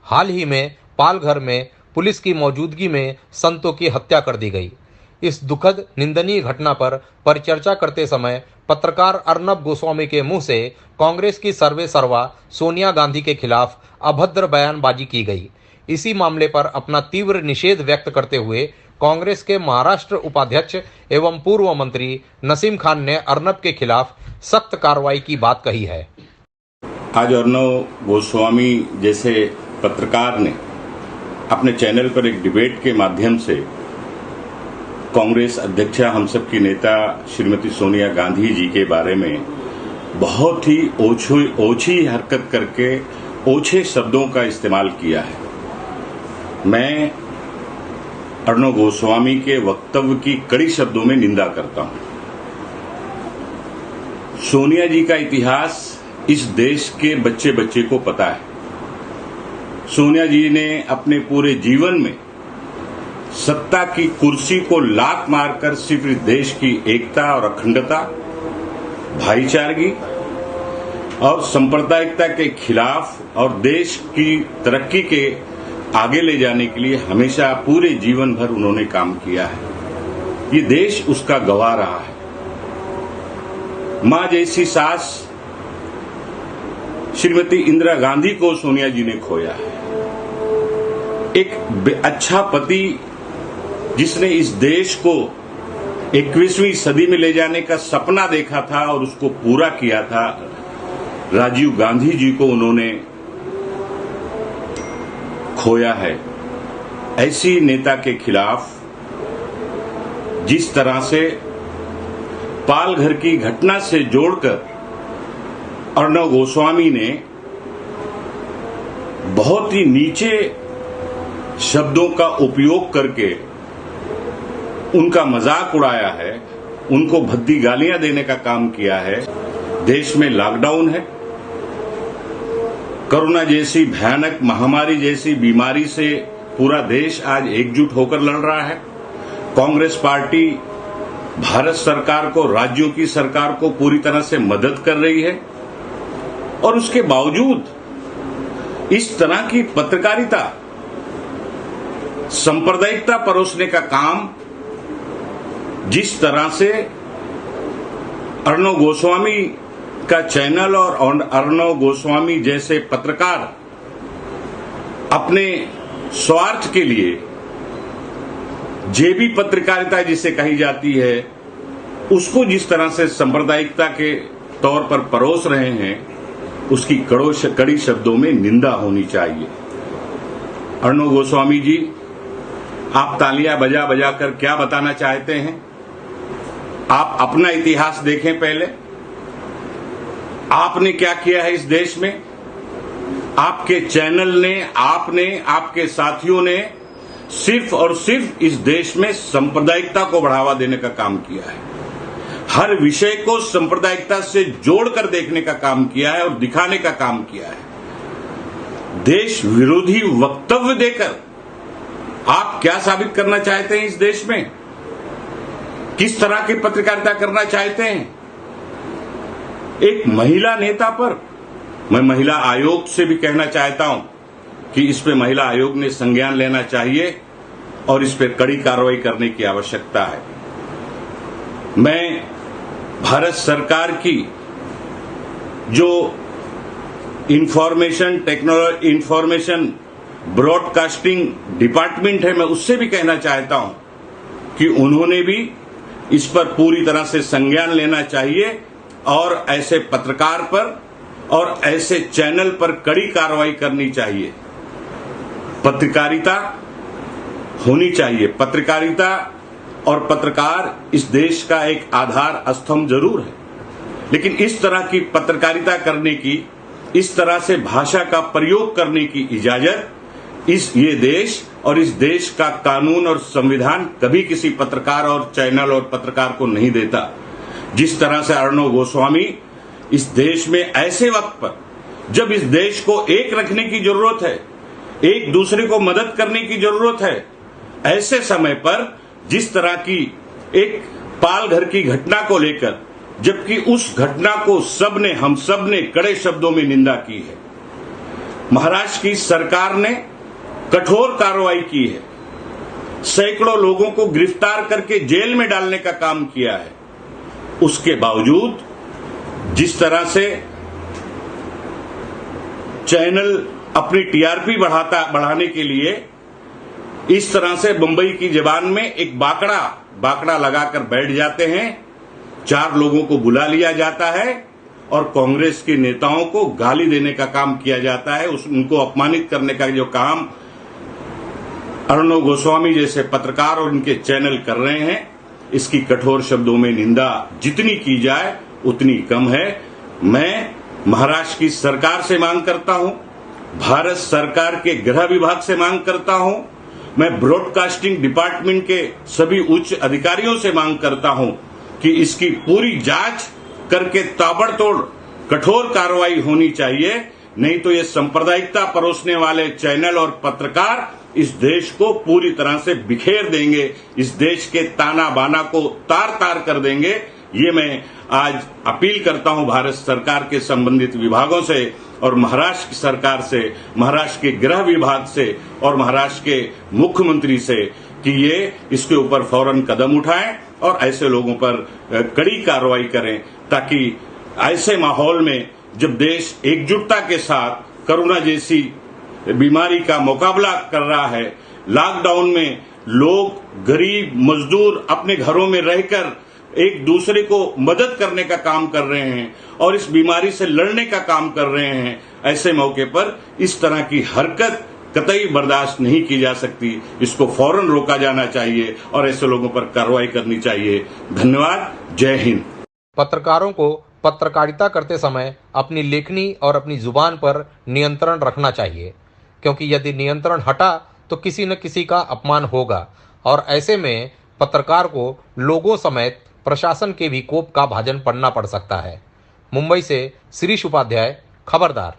हाल ही में पालघर में पुलिस की मौजूदगी में संतों की हत्या कर दी गई। इस दुखद निंदनीय घटना पर परिचर्चा करते समय पत्रकार अर्नब गोस्वामी के मुंह से कांग्रेस की सर्वे सर्वा सोनिया गांधी के खिलाफ अभद्र बयानबाजी की गई। इसी मामले पर अपना तीव्र निषेध व्यक्त करते हुए कांग्रेस के महाराष्ट्र उपाध्यक्ष एवं पूर्व मंत्री नसीम खान ने अर्नब के खिलाफ सख्त कार्रवाई की बात कही है। आज अर्नब गोस्वामी जैसे पत्रकार ने अपने चैनल पर एक डिबेट के माध्यम से कांग्रेस अध्यक्षा हम सब की नेता श्रीमती सोनिया गांधी जी के बारे में बहुत ही ओछी हरकत करके ओछे शब्दों का इस्तेमाल किया है। मैं अर्नब गोस्वामी के वक्तव्य की कड़ी शब्दों में निंदा करता हूं। सोनिया जी का इतिहास इस देश के बच्चे बच्चे को पता है। सोनिया जी ने अपने पूरे जीवन में सत्ता की कुर्सी को लात मारकर सिर्फ देश की एकता और अखंडता, भाईचारगी और सांप्रदायिकता के खिलाफ और देश की तरक्की के आगे ले जाने के लिए हमेशा पूरे जीवन भर उन्होंने काम किया है। ये देश उसका गवाह रहा है। मां जैसी सास श्रीमती इंदिरा गांधी को सोनिया जी ने खोया है। एक अच्छा पति जिसने इस देश को 21वीं सदी में ले जाने का सपना देखा था और उसको पूरा किया था, राजीव गांधी जी को उन्होंने खोया है। ऐसी नेता के खिलाफ जिस तरह से पालघर की घटना से जोड़कर अर्नब गोस्वामी ने बहुत ही नीचे शब्दों का उपयोग करके उनका मजाक उड़ाया है, उनको भद्दी गालियां देने का काम किया है। देश में लॉकडाउन है, कोरोना जैसी भयानक महामारी जैसी बीमारी से पूरा देश आज एकजुट होकर लड़ रहा है। कांग्रेस पार्टी भारत सरकार को, राज्यों की सरकार को पूरी तरह से मदद कर रही है और उसके बावजूद इस तरह की पत्रकारिता, सांप्रदायिकता परोसने का काम जिस तरह से अर्नब गोस्वामी का चैनल और अर्नब गोस्वामी जैसे पत्रकार अपने स्वार्थ के लिए जेबी पत्रकारिता जिसे कही जाती है उसको जिस तरह से सांप्रदायिकता के तौर पर परोस रहे हैं, उसकी कड़ी शब्दों में निंदा होनी चाहिए। अर्नब गोस्वामी जी, आप तालियां बजा बजा कर क्या बताना चाहते हैं? आप अपना इतिहास देखें पहले। आपने क्या किया है इस देश में? आपके चैनल ने, आपने, आपके साथियों ने सिर्फ और सिर्फ इस देश में सांप्रदायिकता को बढ़ावा देने का काम किया है। हर विषय को सांप्रदायिकता से जोड़कर देखने का काम किया है और दिखाने का काम किया है। देश विरोधी वक्तव्य देकर आप क्या साबित करना चाहते हैं इस देश में? किस तरह की पत्रकारिता करना चाहते हैं? एक महिला नेता पर मैं महिला आयोग से भी कहना चाहता हूं कि इस पे महिला आयोग ने संज्ञान लेना चाहिए और इस पे कड़ी कार्रवाई करने की आवश्यकता है। मैं भारत सरकार की जो इंफॉर्मेशन ब्रॉडकास्टिंग डिपार्टमेंट है, मैं उससे भी कहना चाहता हूं कि उन्होंने भी इस पर पूरी तरह से संज्ञान लेना चाहिए और ऐसे पत्रकार पर और ऐसे चैनल पर कड़ी कार्रवाई करनी चाहिए। पत्रकारिता होनी चाहिए। पत्रकारिता और पत्रकार इस देश का एक आधार स्तंभ जरूर है, लेकिन इस तरह की पत्रकारिता करने की, इस तरह से भाषा का प्रयोग करने की इजाजत ये देश और इस देश का कानून और संविधान कभी किसी पत्रकार और चैनल और पत्रकार को नहीं देता। जिस तरह से अर्नब गोस्वामी इस देश में ऐसे वक्त पर, जब इस देश को एक रखने की जरूरत है, एक दूसरे को मदद करने की जरूरत है, ऐसे समय पर जिस तरह की एक पालघर की घटना को लेकर, जबकि उस घटना को हम सब ने कड़े शब्दों में निंदा की है। महाराष्ट्र की सरकार ने कठोर कार्रवाई की है, सैकड़ों लोगों को गिरफ्तार करके जेल में डालने का काम किया है। उसके बावजूद जिस तरह से चैनल अपनी टीआरपी बढ़ाने के लिए इस तरह से मुंबई की जबान में एक बाकड़ा लगाकर बैठ जाते हैं, 4 लोगों को बुला लिया जाता है और कांग्रेस के नेताओं को गाली देने का काम किया जाता है, उनको अपमानित करने का जो काम अर्णव गोस्वामी जैसे पत्रकार और उनके चैनल कर रहे हैं, इसकी कठोर शब्दों में निंदा जितनी की जाए उतनी कम है। मैं महाराष्ट्र की सरकार से मांग करता हूं, भारत सरकार के गृह विभाग से मांग करता हूं, मैं ब्रॉडकास्टिंग डिपार्टमेंट के सभी उच्च अधिकारियों से मांग करता हूं कि इसकी पूरी जांच करके ताबड़तोड़ कठोर कार्रवाई होनी चाहिए, नहीं तो ये सांप्रदायिकता परोसने वाले चैनल और पत्रकार इस देश को पूरी तरह से बिखेर देंगे, इस देश के ताना बाना को तार तार कर देंगे। ये मैं आज अपील करता हूं भारत सरकार के संबंधित विभागों से और महाराष्ट्र की सरकार से, महाराष्ट्र के गृह विभाग से और महाराष्ट्र के मुख्यमंत्री से कि ये इसके ऊपर फौरन कदम उठाएं और ऐसे लोगों पर कड़ी कार्रवाई करें, ताकि ऐसे माहौल में जब देश एकजुटता के साथ कोरोना जैसी बीमारी का मुकाबला कर रहा है, लॉकडाउन में लोग गरीब मजदूर अपने घरों में रहकर एक दूसरे को मदद करने का काम कर रहे हैं और इस बीमारी से लड़ने का काम कर रहे हैं, ऐसे मौके पर इस तरह की हरकत कतई बर्दाश्त नहीं की जा सकती। इसको फौरन रोका जाना चाहिए और ऐसे लोगों पर कार्रवाई करनी चाहिए। धन्यवाद। जय हिंद। पत्रकारों को पत्रकारिता करते समय अपनी लेखनी और अपनी जुबान पर नियंत्रण रखना चाहिए, क्योंकि यदि नियंत्रण हटा तो किसी न किसी का अपमान होगा और ऐसे में पत्रकार को लोगों समेत प्रशासन के भी कोप का भाजन पड़ना पड़ सकता है। मुंबई से शिरीष उपाध्याय, खबरदार।